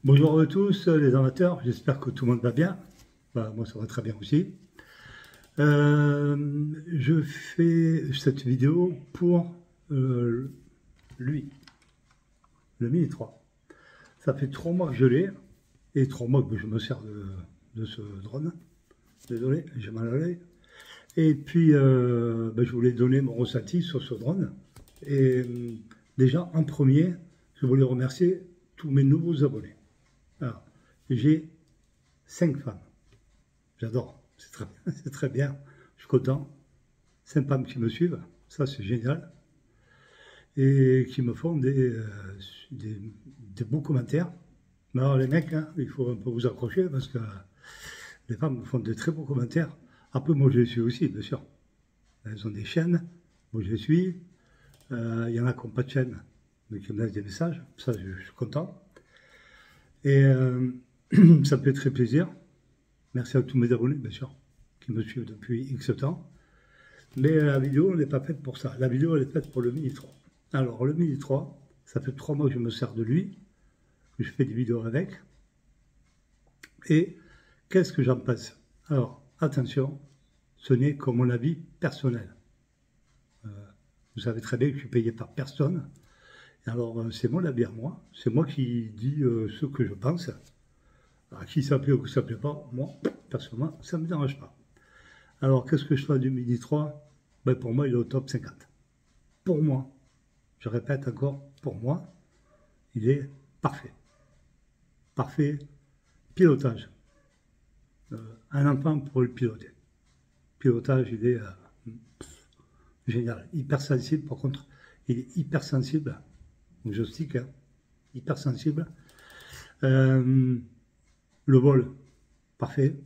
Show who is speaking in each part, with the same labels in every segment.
Speaker 1: Bonjour à tous les amateurs, j'espère que tout le monde va bien. Bah, moi ça va très bien aussi. Je fais cette vidéo pour lui, le Mini 3. Ça fait 3 mois que je l'ai, et 3 mois que je me sers de ce drone. Désolé, j'ai mal à l'œil. Et puis je voulais donner mon ressenti sur ce drone. Et déjà en premier, je voulais remercier tous mes nouveaux abonnés. Alors, j'ai 5 femmes. J'adore, c'est très bien, c'est très bien. Je suis content. 5 femmes qui me suivent, ça c'est génial. Et qui me font des beaux commentaires. Mais alors les mecs, hein, il faut un peu vous accrocher parce que les femmes me font de très beaux commentaires. Après, moi je les suis aussi, bien sûr. Elles ont des chaînes, moi je les suis. Il y en a qui n'ont pas de chaîne, mais qui me laissent des messages. Ça, je suis content. Et ça me fait très plaisir. Merci à tous mes abonnés, bien sûr, qui me suivent depuis X temps. Mais la vidéo n'est pas faite pour ça. La vidéo, elle est faite pour le Mini 3. Alors, le Mini 3, ça fait 3 mois que je me sers de lui, que je fais des vidéos avec. Et qu'est-ce que j'en pense? Alors, attention, ce n'est que mon avis personnel. Vous savez très bien que je suis payé par personne. Alors, c'est mon avis à moi. C'est moi qui dis ce que je pense. Alors, qui ça plaît ou qui ça plaît pas, moi, personnellement, ça ne me dérange pas. Alors, qu'est-ce que je fais du Mini 3? Ben, pour moi, il est au top 50. Pour moi, je répète encore, pour moi, il est parfait. Parfait. Pilotage. Un enfant pour le piloter. Pilotage, il est génial. Hypersensible, par contre, il est hypersensible. Donc, joystick, hein, hypersensible. Le vol, parfait.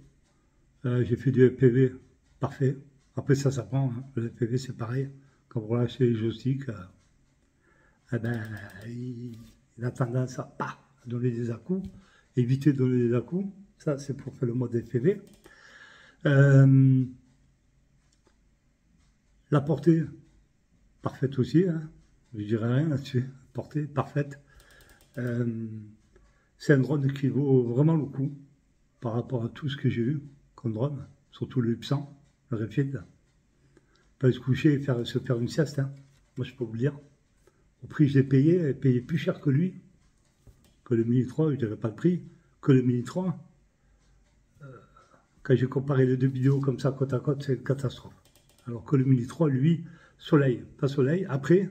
Speaker 1: J'ai fait du FPV, parfait. Après, ça s'apprend. Hein. Le FPV, c'est pareil. Quand vous relâchez les joysticks, il a tendance à donner des à-coups. Éviter de donner des à-coups. Ça, c'est pour faire le mode FPV. La portée, parfaite aussi. Hein. Je dirais rien là-dessus. Portée, parfaite. C'est un drone qui vaut vraiment le coup par rapport à tout ce que j'ai eu comme drone, surtout le UP100, le Refield. Pas se coucher et se faire une sieste, hein. Moi je peux vous le dire. Au prix que je l'ai payé plus cher que lui, que le Mini 3, je ne dirais pas le prix, que le Mini 3. Quand j'ai comparé les deux vidéos comme ça, côte à côte, c'est une catastrophe. Alors que le Mini 3, lui, soleil, pas soleil. Après,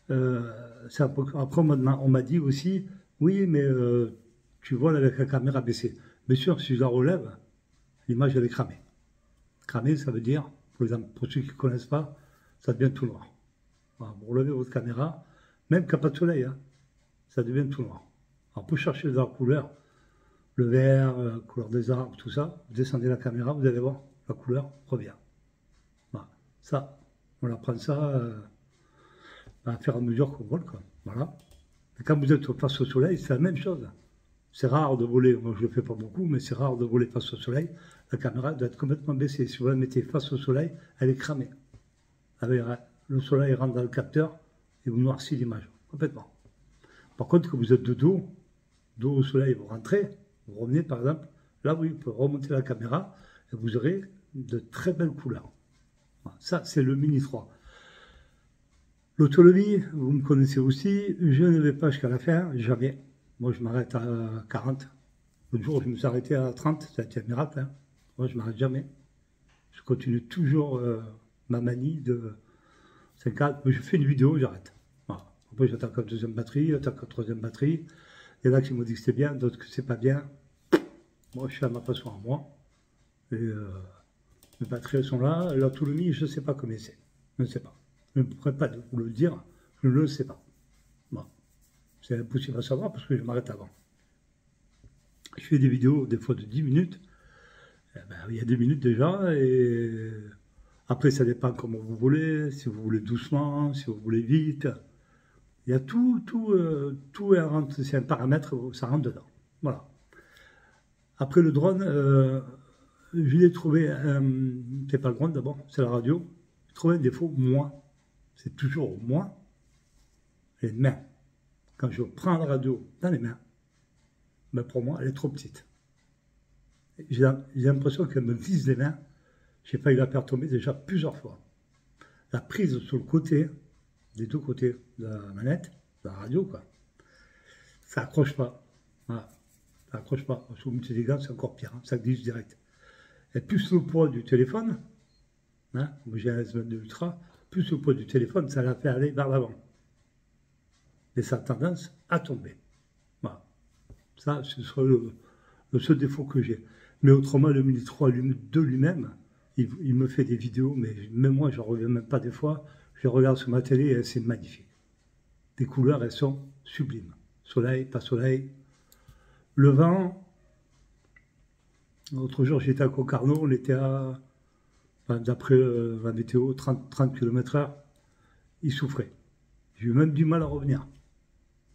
Speaker 1: après on m'a dit aussi, oui, mais tu voles avec la caméra baissée. Bien sûr, si je la relève, l'image elle est cramée. Cramée, ça veut dire, pour ceux qui ne connaissent pas, ça devient tout noir. Voilà, vous relevez votre caméra, même qu'il n'y a pas de soleil, hein, ça devient tout noir. Alors pour chercher la couleur, le vert, couleur des arbres, tout ça, vous descendez la caméra, vous allez voir, la couleur revient. Voilà. Ça, on apprend ça à faire à mesure qu'on vole, quoi. Voilà. Et quand vous êtes face au soleil, c'est la même chose. C'est rare de voler, moi je ne le fais pas beaucoup, mais c'est rare de voler face au soleil. La caméra doit être complètement baissée. Si vous la mettez face au soleil, elle est cramée. Le soleil rentre dans le capteur et vous noircit l'image, complètement. Par contre, quand vous êtes de dos au soleil, vous rentrez, vous revenez par exemple, là oui, vous pouvez remonter la caméra et vous aurez de très belles couleurs. Voilà, ça, c'est le Mini 3. L'autonomie, vous me connaissez aussi, je ne vais pas jusqu'à la fin, jamais. Moi, je m'arrête à 40. L'autre jour, je me suis arrêté à 30, ça a été un miracle. Hein. Moi, je ne m'arrête jamais. Je continue toujours ma manie de 50. Mais je fais une vidéo, j'arrête. Voilà. Après, j'attaque la deuxième batterie, j'attaque la troisième batterie. Il y en a qui m'ont dit que c'était bien, d'autres que c'est pas bien. Moi, je suis à ma façon à moi. Et les batteries, elles sont là. L'autonomie, je ne sais pas combien c'est. Je ne sais pas. Je ne pourrais pas vous le dire, je ne le sais pas. Bon. C'est impossible à savoir parce que je m'arrête avant. Je fais des vidéos des fois de 10 minutes. Eh ben, il y a 10 minutes déjà. Et après, ça dépend comment vous voulez. Si vous voulez doucement, si vous voulez vite. Il y a tout c'est un paramètre, ça rentre dedans. Voilà. Après le drone, je l'ai trouvé, c'est pas le drone d'abord, c'est la radio. J'ai trouvé un défaut, moi. C'est toujours moi, les mains. Quand je prends la radio dans les mains, mais pour moi, elle est trop petite. J'ai l'impression qu'elle me vise les mains. J'ai failli la faire tomber déjà plusieurs fois. La prise sur le côté, des deux côtés de la manette, de la radio, quoi, ça accroche pas. Voilà. Ça accroche pas. Sur le multi-dégâts, c'est encore pire, hein, ça glisse direct. Et plus le poids du téléphone, hein, j'ai un S22 Ultra, plus le poids du téléphone, ça la fait aller vers l'avant. Et ça a tendance à tomber. Voilà. Ça, ce serait le seul défaut que j'ai. Mais autrement, le Mini 3 de lui-même, il me fait des vidéos, mais même moi, je ne reviens même pas des fois. Je regarde sur ma télé et c'est magnifique. Les couleurs, elles sont sublimes. Soleil, pas soleil. Le vent, l'autre jour, j'étais à Concarneau, on était à, enfin, d'après la météo, 30 km/h. Il souffrait. J'ai eu même du mal à revenir.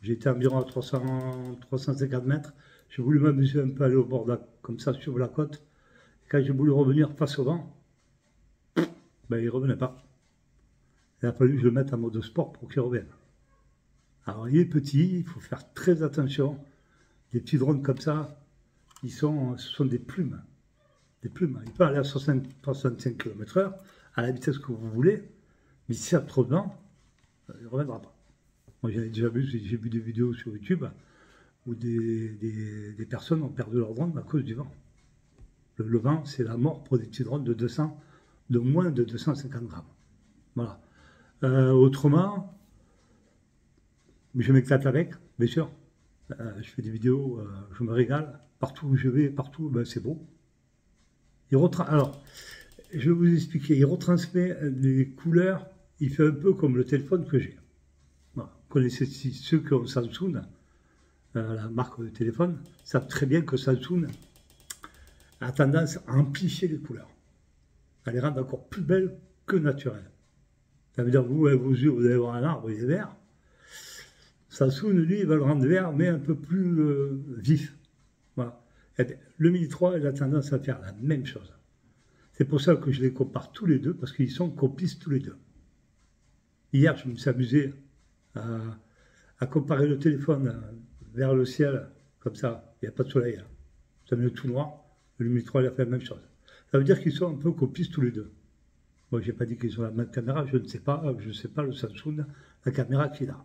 Speaker 1: J'étais environ à 350 mètres. J'ai voulu m'amuser un peu, aller au bord comme ça, sur la côte. Et quand j'ai voulu revenir face au vent, ben, il ne revenait pas. Il a fallu que je le mette en mode sport pour qu'il revienne. Alors, il est petit, il faut faire très attention. Les petits drones comme ça, ce sont des plumes. Des plumes. Il peut aller à 65 km/h, à la vitesse que vous voulez, mais si ça trop de vent, il ne reviendra pas. Moi, j'en ai déjà vu, j'ai vu des vidéos sur YouTube où des personnes ont perdu leur drone à cause du vent. Le vent, c'est la mort pour des petits drones de moins de 250 grammes. Voilà. Autrement, je m'éclate avec, bien sûr. Je fais des vidéos, je me régale. Partout où je vais, partout, ben, c'est beau. Alors, je vais vous expliquer. Il retransmet les couleurs. Il fait un peu comme le téléphone que j'ai. Voilà. Vous connaissez ceux qui ont Samsung, la marque de téléphone, savent très bien que Samsung a tendance à amplifier les couleurs, à les rendre encore plus belles que naturelles. Ça veut dire que vous, avec vos yeux, vous allez voir un arbre, il est vert. Samsung, lui, il va le rendre vert, mais un peu plus vif. Voilà. Et bien, le Mini 3, il a tendance à faire la même chose. C'est pour ça que je les compare tous les deux, parce qu'ils sont complices tous les deux. Hier, je me suis amusé à comparer le téléphone vers le ciel, comme ça, il n'y a pas de soleil. Hein. Ça met tout noir. Le Mini 3, il a fait la même chose. Ça veut dire qu'ils sont un peu complices tous les deux. Moi, je n'ai pas dit qu'ils ont la même caméra, je ne sais pas le Samsung, la caméra qu'il a.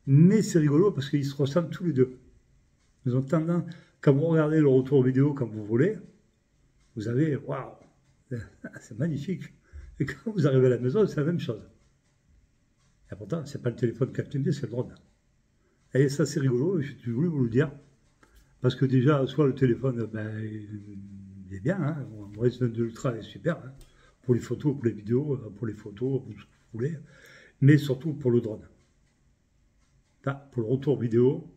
Speaker 1: Mais c'est rigolo parce qu'ils se ressemblent tous les deux. Ils ont tendance, quand vous regardez le retour vidéo comme vous voulez, vous avez, waouh, c'est magnifique. Et quand vous arrivez à la maison, c'est la même chose. Et pourtant, ce n'est pas le téléphone qui a filmé, c'est le drone. Et ça, c'est rigolo, je voulais vous le dire. Parce que déjà, soit le téléphone, ben, il est bien, hein, mon S22 Ultra est super, hein, pour les photos, pour les vidéos, pour les photos, pour tout ce que vous voulez, mais surtout pour le drone. Là, pour le retour vidéo,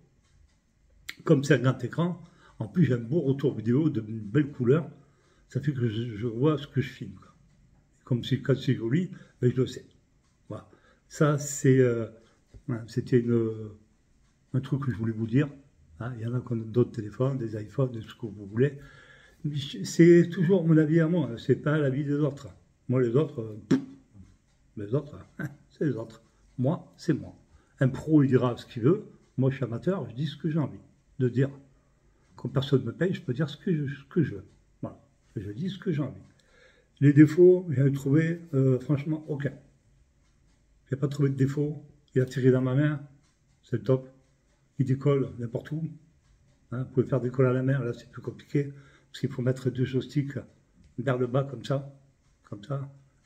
Speaker 1: comme c'est un grand écran, en plus j'ai un beau retour vidéo de belles couleurs, ça fait que je vois ce que je filme. Quoi. Comme quand c'est joli, ben, je le sais. Voilà. Ça, c'était un truc que je voulais vous dire. Hein. Il y en a qui ont d'autres téléphones, des iPhones, de ce que vous voulez. C'est toujours mon avis à moi, c'est pas l'avis des autres. Moi, les autres, c'est les autres. Moi, c'est moi. Un pro, il dira ce qu'il veut. Moi, je suis amateur, je dis ce que j'ai envie de dire. Comme personne ne me paye, je peux dire ce que je veux. Voilà. Je dis ce que j'ai envie. Les défauts, j'en ai trouvé, franchement, aucun. Je n'ai pas trouvé de défaut. Il a tiré dans ma main, c'est le top. Il décolle n'importe où. Hein, vous pouvez faire décoller à la main, là, c'est plus compliqué. Parce qu'il faut mettre deux joysticks vers le bas, comme ça.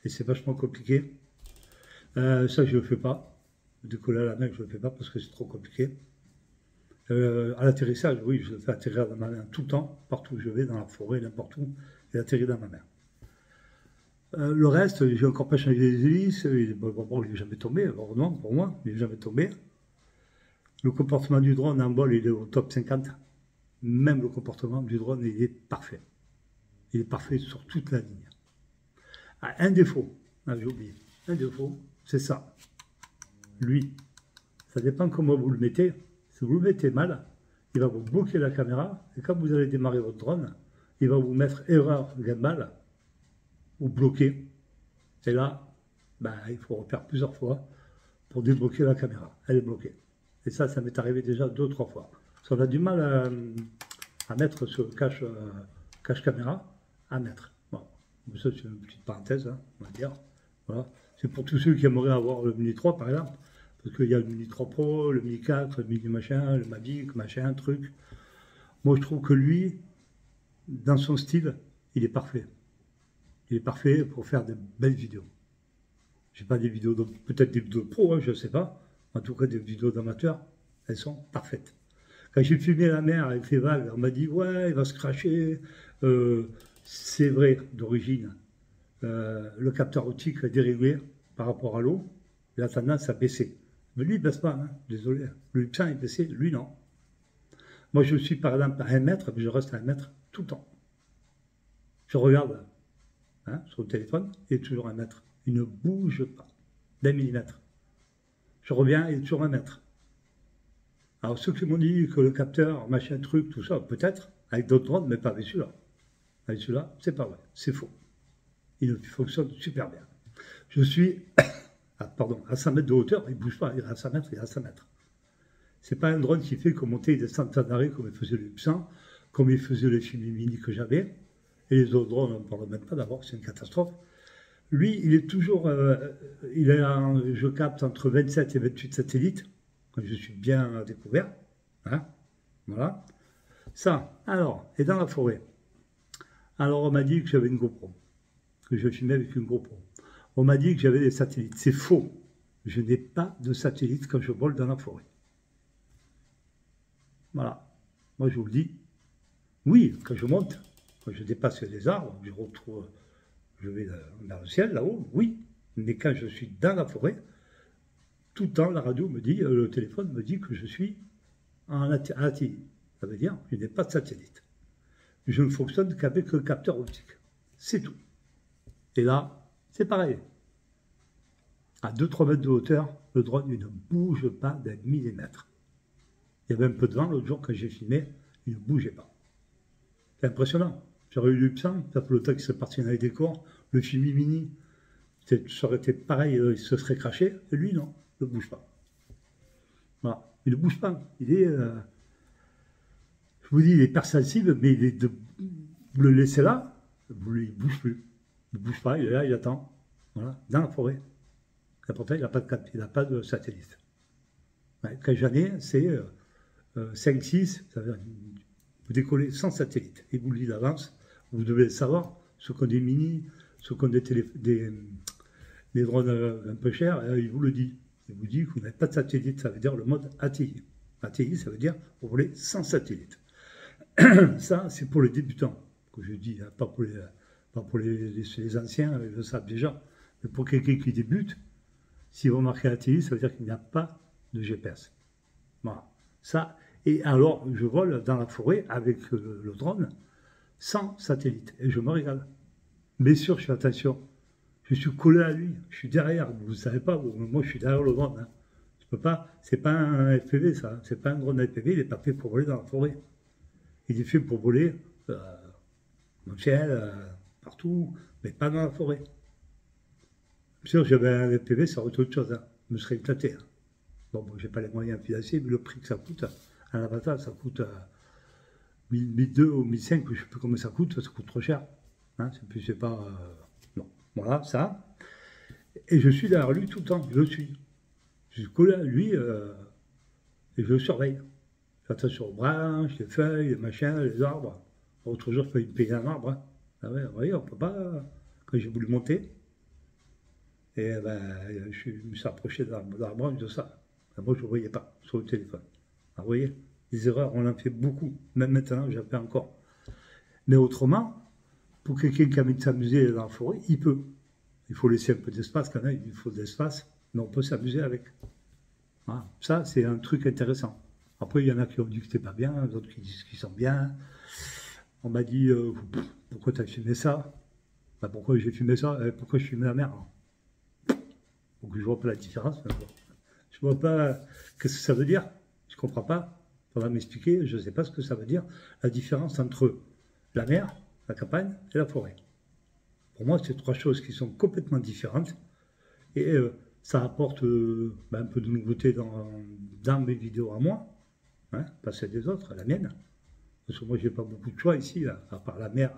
Speaker 1: Et c'est vachement compliqué. Ça, je ne le fais pas. Décoller à la main, je ne le fais pas parce que c'est trop compliqué. À l'atterrissage, oui, je le fais atterrir dans ma main tout le temps, partout où je vais, dans la forêt, n'importe où, il atterrit dans ma main. Le reste, j'ai encore pas changé les hélices, il n'est jamais tombé, heureusement pour moi, il n'est jamais tombé. Le comportement du drone en vol, il est au top 50. Même le comportement du drone, il est parfait. Il est parfait sur toute la ligne. Ah, un défaut, j'ai oublié, un défaut, c'est ça. Lui, ça dépend comment vous le mettez. Si vous le mettez mal, il va vous bloquer la caméra. Et quand vous allez démarrer votre drone, il va vous mettre erreur gimbal ou bloqué. Et là, ben, il faut refaire plusieurs fois pour débloquer la caméra. Elle est bloquée. Et ça m'est arrivé déjà 2 ou 3 fois. Parce qu'on a du mal à mettre ce cache caméra, à mettre. Bon. Ça, c'est une petite parenthèse, hein, on va dire. Voilà. C'est pour tous ceux qui aimeraient avoir le Mini 3, par exemple. Parce qu'il y a le Mini 3 Pro, le Mini 4, le Mini machin, le Mavic, machin, truc. Moi, je trouve que lui, dans son style, il est parfait. Il est parfait pour faire de belles vidéos. Je sais pas des vidéos, peut-être des vidéos pro, hein, je ne sais pas. En tout cas, des vidéos d'amateurs, elles sont parfaites. Quand j'ai filmé la mer avec les vagues, on m'a dit, ouais, il va se cracher. C'est vrai, d'origine. Le capteur optique est déréglé par rapport à l'eau. Il a tendance à baisser. Mais lui, il ne baisse pas, hein, désolé. Le putain, il baissait, lui, non. Moi, je suis par exemple à 1 mètre, mais je reste à 1 mètre tout le temps. Je regarde hein, sur le téléphone, il est toujours à 1 mètre. Il ne bouge pas d'1 millimètre. Je reviens, il est toujours à 1 mètre. Alors, ceux qui m'ont dit que le capteur, machin, truc, tout ça, peut-être, avec d'autres drones, mais pas avec celui-là. Avec celui-là, c'est pas vrai, c'est faux. Il fonctionne super bien. Je suis à 100 mètres de hauteur, il ne bouge pas, il est à 100 mètres, il est à 100 mètres. C'est pas un drone qui fait que monter et descendre sans arrêt comme il faisait le Ipsan, comme il faisait les films mini que j'avais. Et les autres drones, on ne parle même pas d'abord, c'est une catastrophe. Lui, il est toujours, je capte entre 27 et 28 satellites, quand je suis bien découvert. Hein, voilà. Ça, alors, et dans la forêt. Alors, on m'a dit que j'avais une GoPro, que je filmais avec une GoPro. On m'a dit que j'avais des satellites. C'est faux. Je n'ai pas de satellite quand je vole dans la forêt. Voilà. Moi, je vous le dis. Oui, quand je monte, quand je dépasse les arbres, je vais dans le ciel, là-haut, oui. Mais quand je suis dans la forêt, tout le temps, la radio me dit, le téléphone me dit que je suis en ATI. Ça veut dire que je n'ai pas de satellite. Je ne fonctionne qu'avec un capteur optique. C'est tout. Et là, c'est pareil. À 2-3 mètres de hauteur, le drone il ne bouge pas d'1 millimètre. Il y avait un peu de vent l'autre jour quand j'ai filmé, il ne bougeait pas. C'est impressionnant. J'aurais eu l'Upsan, ça fait le temps qu'il serait parti dans les décors. Le Fimi Mini, ça aurait été pareil, il se serait craché. Et lui, non, il ne bouge pas. Voilà. Il ne bouge pas. Il est, je vous dis, il est hyper sensible, mais vous le laissez là, il ne bouge plus. Il ne bouge pas, il est là, il attend. Voilà, dans la forêt. Et pourtant, il n'a pas de satellite. Ouais, quand j'en ai, c'est 5-6, ça veut dire vous décollez sans satellite. Et vous le dites d'avance, vous devez le savoir, ceux qui ont des mini, ceux qui ont des drones un peu chers, il vous le dit. Il vous dit que vous n'avez pas de satellite, ça veut dire le mode ATI. ATI, ça veut dire vous volez sans satellite. Ça, c'est pour les débutants, que je dis, hein, pas pour les anciens, ils le savent déjà. Mais pour quelqu'un qui débute, si vous marquez ATI, ça veut dire qu'il n'y a pas de GPS. Voilà. Ça, et alors, je vole dans la forêt avec le drone sans satellite. Et je me régale. Bien sûr, je fais attention. Je suis collé à lui. Je suis derrière. Vous ne savez pas, moi, je suis derrière le drone. Hein. Je peux pas. C'est pas un FPV, ça. C'est pas un drone FPV. Il n'est pas fait pour voler dans la forêt. Il est fait pour voler dans le ciel, partout, mais pas dans la forêt. Bien sûr, j'avais un FPV, ça aurait été autre chose. Hein. Je me serais éclaté. Hein. Bon, je n'ai pas les moyens financiers, mais le prix que ça coûte, un avatar, ça coûte 1200 ou 1500, je ne sais plus combien ça coûte trop cher. Hein, c'est pas... non, voilà, ça. Et je suis derrière lui tout le temps, je le suis. Je suis collé à lui et je le surveille. J'attends sur les branches, les feuilles, les machins, les arbres. L'autre jour, je faisais payer un arbre. Hein. Ah ouais, vous voyez, on ne peut pas... Quand j'ai voulu monter, et ben, je me suis approché de la branche de ça. Moi, je ne voyais pas sur le téléphone. Alors, vous voyez, les erreurs, on en fait beaucoup. Même maintenant, j'en fais encore. Mais autrement, pour quelqu'un qui a envie de s'amuser dans la forêt, il peut. Il faut laisser un peu d'espace quand même, il faut de l'espace, mais on peut s'amuser avec. Voilà. Ça, c'est un truc intéressant. Après, il y en a qui ont dit que c'était pas bien, d'autres qui disent qu'ils sont bien. On m'a dit, pourquoi tu as filmé ça? Ben, pourquoi j'ai filmé ça? Pourquoi je filmais la mer? Donc, je ne vois pas la différence. Je ne vois pas qu'est-ce que ça veut dire. Je ne comprends pas. Il faudra m'expliquer. Je ne sais pas ce que ça veut dire. La différence entre la mer, la campagne et la forêt. Pour moi, c'est trois choses qui sont complètement différentes. Et ça apporte un peu de nouveauté dans mes vidéos à moi. hein, pas celle des autres, la mienne. Parce que moi, j'ai pas beaucoup de choix ici, là, à part la mer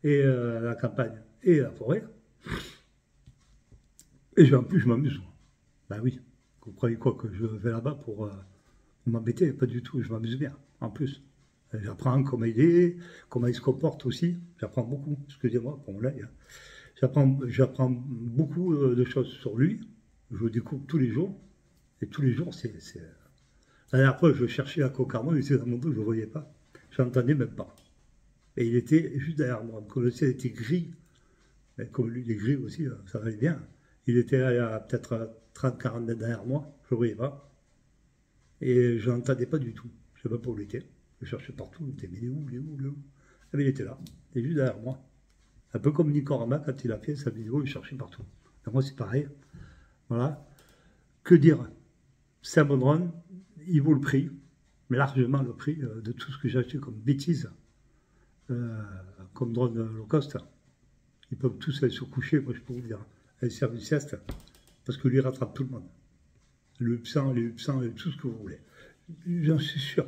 Speaker 1: et la campagne et la forêt. Et en plus, je m'amuse. Ben oui, vous croyez quoi, que je vais là-bas pour m'embêter? Pas du tout, je m'amuse bien, en plus. J'apprends comment il est, comment il se comporte aussi. J'apprends beaucoup, excusez-moi pour mon œil. Hein. J'apprends beaucoup de choses sur lui. Je le découvre tous les jours. Et tous les jours, c'est... La dernière fois, je cherchais à Concarneau, il était dans mon dos, je ne le voyais pas. Je l'entendais même pas. Et il était juste derrière moi. Comme le ciel était gris, et comme lui, il est gris aussi, ça allait bien. Il était à peut-être 30-40 mètres derrière moi, je ne le voyais pas. Et je n'entendais pas du tout. Je ne sais pas pour où il était. Je cherchais partout, il était, mais il est où, il est où, il est où? Ah, mais il était là, il est juste derrière moi. Un peu comme Nicorama, quand il a fait sa vidéo, il cherchait partout. Et moi, c'est pareil. Voilà. Que dire? C'est un bon drone, il vaut le prix, mais largement le prix de tout ce que j'ai acheté comme bêtises, comme drone low cost. Ils peuvent tous aller se coucher, moi je peux vous dire, aller faire une sieste, parce que lui rattrape tout le monde. Le UP100, les UP100, tout ce que vous voulez. J'en suis sûr.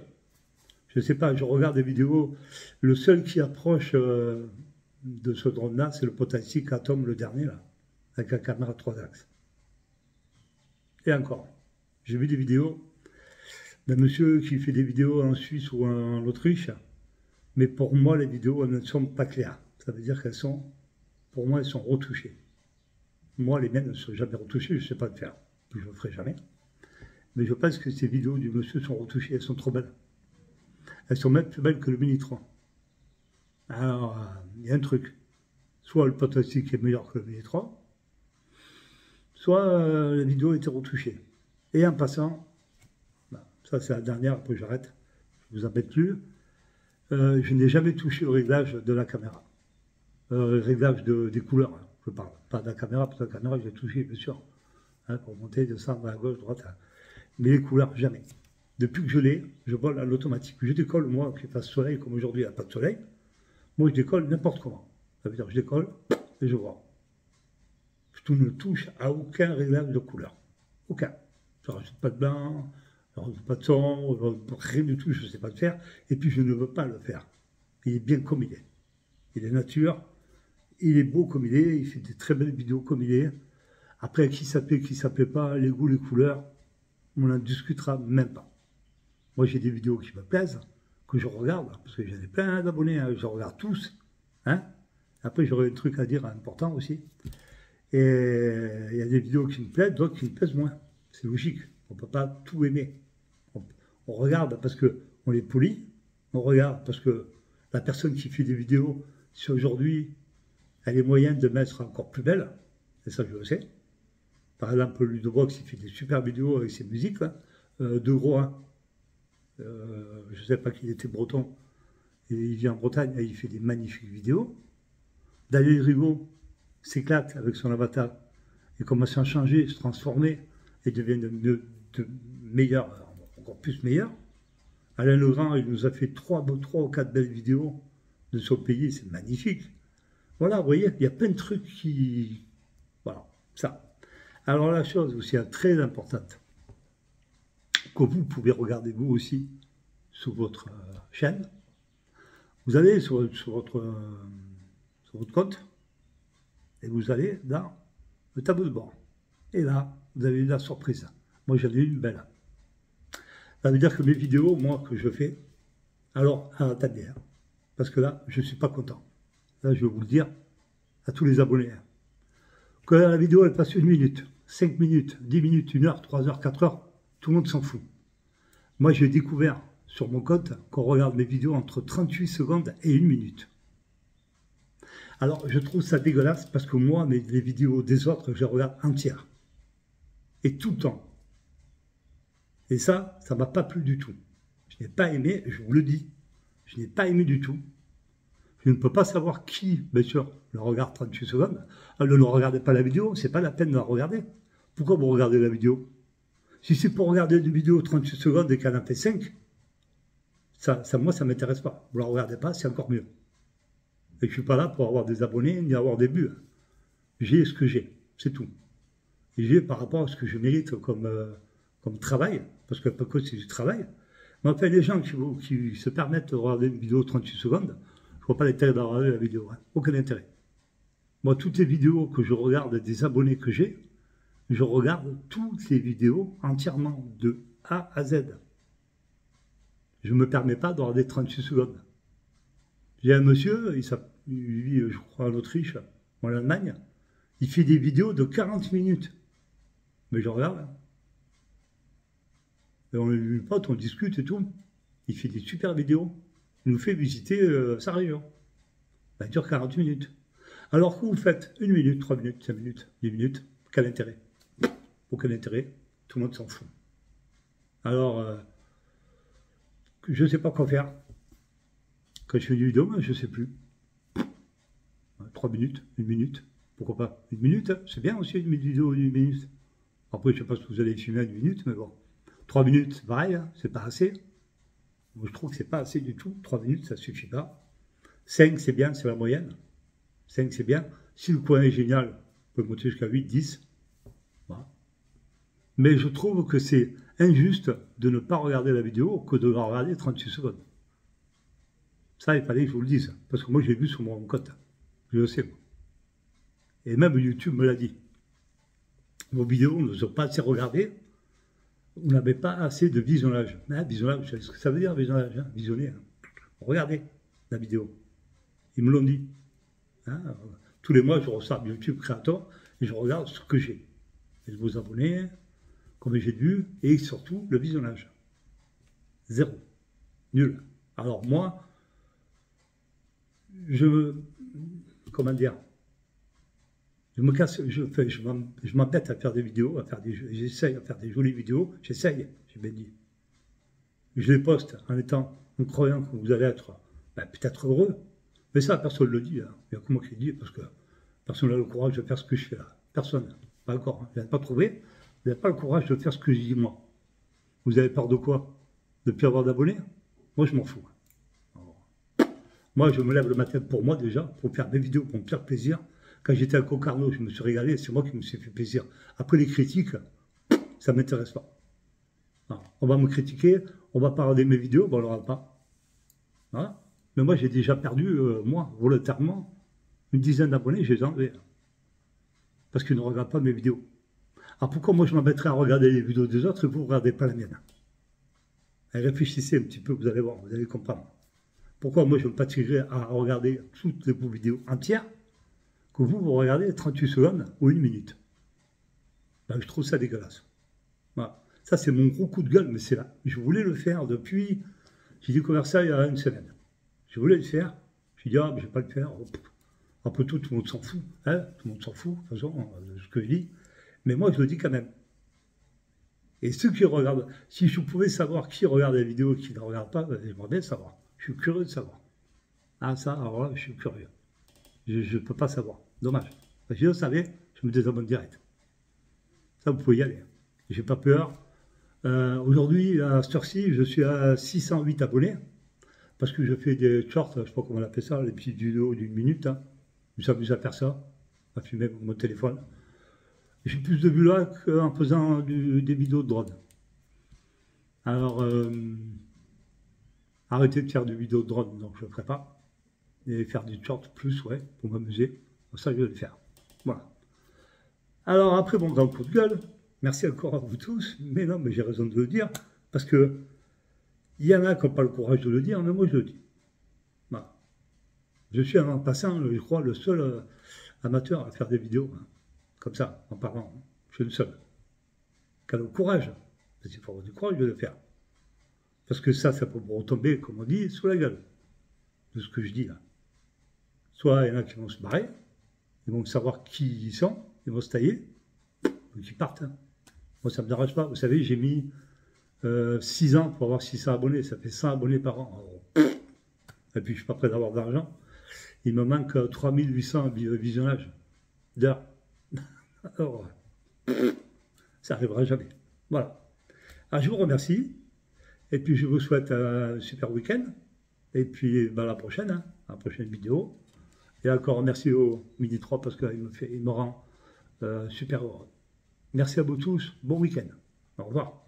Speaker 1: Je ne sais pas, je regarde des vidéos. Le seul qui approche de ce drone-là, c'est le Potastic Atom, le dernier, là, avec la caméra 3 axes. Et encore, j'ai vu des vidéos d'un monsieur qui fait des vidéos en Suisse ou en Autriche, mais pour moi, les vidéos, elles ne sont pas claires. Ça veut dire qu'elles sont, pour moi, elles sont retouchées. Moi, les miennes ne sont jamais retouchées, je ne sais pas le faire, je ne le ferai jamais. Mais je pense que ces vidéos du monsieur sont retouchées, elles sont trop belles. Elles sont même plus belles que le Mini 3. Alors, il y a un truc. Soit le Potastic est meilleur que le Mini 3, soit la vidéo était retouchée. Et en passant, ça c'est la dernière, après j'arrête, je ne vous embête plus, je n'ai jamais touché au réglage de la caméra. Le réglage des couleurs, hein, je parle. Pas de la caméra, parce que la caméra j'ai touché, bien sûr. Hein, pour monter, descendre à gauche, droite. Hein. Mais les couleurs, jamais. Depuis que je l'ai, je vole à l'automatique. Je décolle, moi, qu'il fasse soleil, comme aujourd'hui il n'y a pas de soleil. Moi, je décolle n'importe comment. Ça veut dire que je décolle et je vois. Je ne touche à aucun réglage de couleur. Aucun. Je ne rajoute pas de blanc, je ne rajoute pas de son, rien du tout, je ne sais pas le faire. Et puis, je ne veux pas le faire. Il est bien comme il est. Il est nature, il est beau comme il est, il fait des très belles vidéos comme il est. Après, qui ça plaît, qui ça plaît pas, les goûts, les couleurs, on n'en discutera même pas. Moi, j'ai des vidéos qui me plaisent, que je regarde, parce que j'en ai plein d'abonnés, hein, je regarde tous. Hein. Après, j'aurai un truc à dire important aussi. Et il y a des vidéos qui me plaisent, d'autres qui me plaisent moins. C'est logique, on ne peut pas tout aimer. On regarde parce qu'on est poli, on regarde parce que la personne qui fait des vidéos, si aujourd'hui, elle a les moyens de mettre encore plus belle, et ça je le sais. Par exemple, Ludobox, il fait des super vidéos avec ses musiques, là, de Rohan. Je ne sais pas qu'il était breton, et il vit en Bretagne et il fait des magnifiques vidéos. Daniel Rigaud s'éclate avec son avatar et commence à changer, se transformer et devient de meilleur, encore plus meilleur. Alain Legrand, il nous a fait 3 ou 4 belles vidéos de son pays, c'est magnifique. Voilà, vous voyez, il y a plein de trucs qui... Voilà, ça. Alors la chose aussi très importante, que vous pouvez regarder vous aussi sur votre chaîne, vous allez sur votre compte et vous allez dans le tableau de bord. Et là, vous avez eu la surprise. Moi, j'en ai eu une belle. Ça veut dire que mes vidéos, moi, que je fais, alors, attendez, hein, parce que là, je ne suis pas content. Là, je vais vous le dire à tous les abonnés. Hein. Que la vidéo, elle passe 1 minute, 5 minutes, 10 minutes, 1 heure, 3 heures, 4 heures, tout le monde s'en fout. Moi, j'ai découvert sur mon compte qu'on regarde mes vidéos entre 38 secondes et 1 minute. Alors, je trouve ça dégueulasse parce que moi, les vidéos des autres, je les regarde entières. Et tout le temps. Et ça ne m'a pas plu du tout. Je n'ai pas aimé, je vous le dis. Je n'ai pas aimé du tout. Je ne peux pas savoir qui, bien sûr, le regarde 38 secondes. Ne regardez pas la vidéo, c'est pas la peine de la regarder. Pourquoi vous regardez la vidéo? Si c'est pour regarder une vidéo 38 secondes et qu'elle en fait 5, moi, ça ne m'intéresse pas. Vous ne la regardez pas, c'est encore mieux. Et je ne suis pas là pour avoir des abonnés ni avoir des buts. J'ai ce que j'ai, c'est tout. Et j'ai par rapport à ce que je mérite comme travail, parce que c'est du travail, Mais enfin, les gens qui se permettent de regarder une vidéo 38 secondes, je ne vois pas l'intérêt de regarder la vidéo. Hein. Aucun intérêt. Moi, toutes les vidéos que je regarde des abonnés que j'ai, je regarde toutes les vidéos entièrement, de A à Z. Je ne me permets pas de regarder 38 secondes. J'ai un monsieur, il vit, je crois, en Autriche, en Allemagne, il fait des vidéos de 40 minutes. Mais je regarde. Hein. Et on est une pote, on discute et tout. Il fait des super vidéos. Il nous fait visiter sa région. Ça dure 40 minutes. Alors que vous faites 1 minute, 3 minutes, 5 minutes, 10 minutes, quel intérêt? Aucun intérêt, tout le monde s'en fout. Alors, je ne sais pas quoi faire. Quand je fais une vidéo, je ne sais plus. 3 minutes, 1 minute, pourquoi pas? 1 minute, hein, c'est bien aussi une vidéo d'1 minute. Après, je ne sais pas si vous allez filmer à 1 minute, mais bon. 3 minutes, c'est pareil, hein, c'est pas assez. Moi, je trouve que c'est pas assez du tout. 3 minutes, ça ne suffit pas. 5, c'est bien, c'est la moyenne. 5, c'est bien. Si le coin est génial, on peut monter jusqu'à 8, 10. Voilà. Mais je trouve que c'est injuste de ne pas regarder la vidéo que de la regarder 38 secondes. Ça, il fallait que je vous le dise. Parce que moi, j'ai vu sur mon compte. Je le sais, moi. Et même YouTube me l'a dit. Vos vidéos ne sont pas assez regardées. Vous n'avez pas assez de visionnage. Ah, visionnage, vous savez ce que ça veut dire, visionnage, hein, visionner. Hein. Regardez la vidéo. Ils me l'ont dit. Hein. Tous les mois, je reçois YouTube Creator et je regarde ce que j'ai. Et vos abonnés, combien j'ai de vues, et surtout le visionnage. 0. Nul. Alors moi, comment dire, je me casse, je m'embête à faire des vidéos, j'essaye à faire des jolies vidéos, j'essaye, j'ai bien dit. Je les poste en croyant que vous allez être peut-être heureux, mais ça, personne ne le dit, hein. Il n'y a que moi qui le dis, parce que personne n'a le courage de faire ce que je fais là. Personne, pas encore, hein. Vous n'avez pas trouvé, vous n'avez pas le courage de faire ce que je dis moi. Vous avez peur de quoi? De ne plus avoir d'abonnés? Moi, je m'en fous. Moi, je me lève le matin pour moi déjà, pour faire des vidéos, pour me faire plaisir. Quand j'étais à Concarneau, je me suis régalé, c'est moi qui me suis fait plaisir. Après les critiques, ça ne m'intéresse pas. Non. On va me critiquer, on va pas regarder mes vidéos, on ne l'aura pas. Voilà. Mais moi, j'ai déjà perdu, moi, volontairement, une dizaine d'abonnés, je les ai enlevés. Parce qu'ils ne regardent pas mes vidéos. Alors pourquoi moi je m'embêterais à regarder les vidéos des autres et vous ne regardez pas la mienne? Et réfléchissez un petit peu, vous allez voir, vous allez comprendre. Pourquoi moi je me fatiguerais à regarder toutes vos vidéos entières que vous regardez 38 secondes ou 1 minute? Ben, je trouve ça dégueulasse. Voilà. Ça c'est mon gros coup de gueule, mais c'est là. Je voulais le faire depuis, j'ai découvert ça il y a 1 semaine. Je voulais le faire, je dit ah mais je ne vais pas le faire. Après tout le monde s'en fout. Hein, tout le monde s'en fout, de toute façon, de ce que je dis. Mais moi je le dis quand même. Et ceux qui regardent, si je pouvais savoir qui regarde la vidéo et qui ne la regarde pas, ben, j'aimerais bien savoir. Je suis curieux de savoir. Ah ça, alors là, je suis curieux. Je ne peux pas savoir. Dommage. Si je le savais, je me désabonne direct. Ça, vous pouvez y aller. J'ai pas peur. Aujourd'hui, à cette heure-ci, je suis à 608 abonnés. Parce que je fais des shorts, je ne sais pas comment on appelle ça, les petites vidéos d'1 minute. Hein. Je m'amuse à faire ça, à filmer avec mon téléphone. J'ai plus de vues là qu'en faisant des vidéos de drone. Alors, arrêtez de faire des vidéos de drone, donc je ne le ferai pas. Et faire des shorts plus, ouais, pour m'amuser. Ça, je vais le faire. Voilà. Alors, après mon grand coup de gueule, merci encore à vous tous. Mais non, mais j'ai raison de le dire, parce que il y en a qui n'ont pas le courage de le dire, mais moi, je le dis. Voilà. Je suis, en passant, je crois, le seul amateur à faire des vidéos, hein, comme ça, en parlant. Hein. Je suis le seul. Qui a le courage, parce qu'il faut avoir du courage de le faire. Parce que ça peut vous retomber, comme on dit, sous la gueule de ce que je dis là. Soit il y en a qui vont se barrer, ils vont savoir qui ils sont, ils vont se tailler, ou qui partent. Hein. Moi, ça ne me dérange pas. Vous savez, j'ai mis 6 ans pour avoir 600 abonnés. Ça fait 100 abonnés par an. Alors, et puis, je ne suis pas prêt d'avoir d'argent. Il me manque 3800 visionnages d'heures. Alors, ça n'arrivera jamais. Voilà. Alors, je vous remercie. Et puis, je vous souhaite un super week-end. Et puis, à la prochaine, hein, à la prochaine vidéo. Et encore merci au Midi 3 parce qu'il me rend super heureux. Merci à vous tous. Bon week-end. Au revoir.